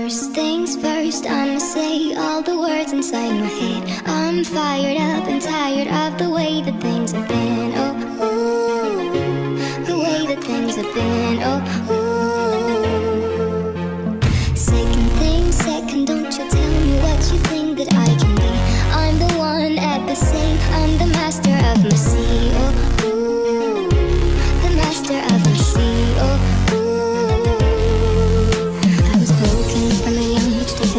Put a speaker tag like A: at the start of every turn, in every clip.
A: First things first, I'ma say all the words inside my head. I'm fired up and tired of the way that things have been. Oh, ooh, the way that things have been. Oh, ooh. Second thing second, don't you tell me what you think that I can be. I'm the one at the sea, I'm the master of my sea. Oh, ooh, the master of my sea. Oh,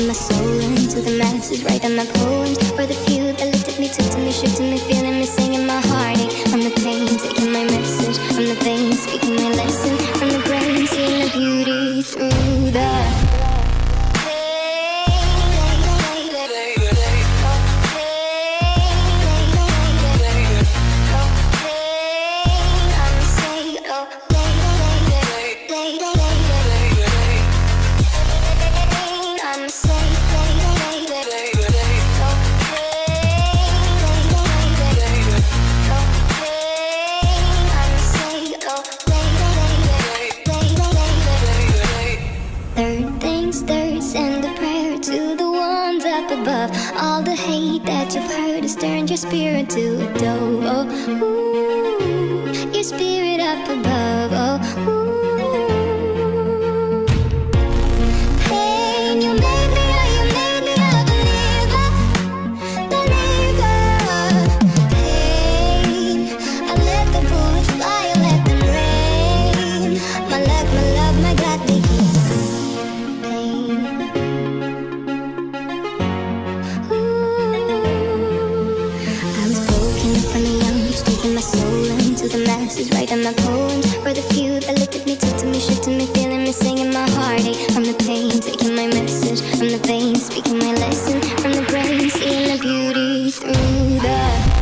A: my soul into the masses, writing my poems for the few that looked at me, took to me, shook to me, feeling me, singing my heartache. From the pain, taking my message from the veins, speaking my lesson from the brain, seeing the beauty through the above. All the hate that you've heard has turned your spirit to a dove. Oh, ooh, your spirit up above. Oh, ooh. Pain, you made me a believer, believer. Pain, I let the bullets fly, I let them rain. My luck, my love, my God, they keep pain. My soul into the masses, writing my poems for the few that looked at me, took to me, shook to me, feeling me, singing my heartache. From the pain, taking my message from the veins, speaking my lesson from the brain, seeing the beauty through the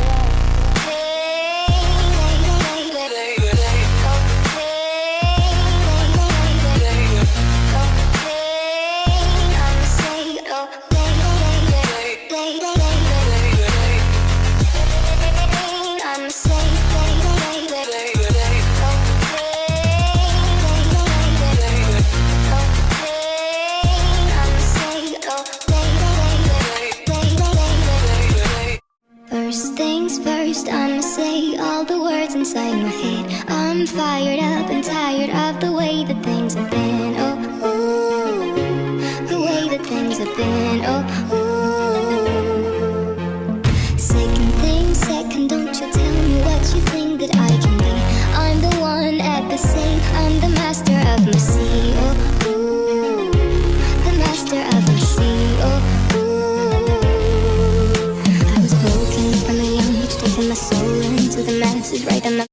A: first, I'ma say all the words inside my head. I'm fired up and tired of the way that things have been. Oh, ooh, the way that things have been. Oh, ooh. Second thing second, don't you tell me what you think that I can be. I'm the one at the sea, I'm the master of my sea. Oh, ooh, the master of my sea. Oh, my soul into the masses, writing my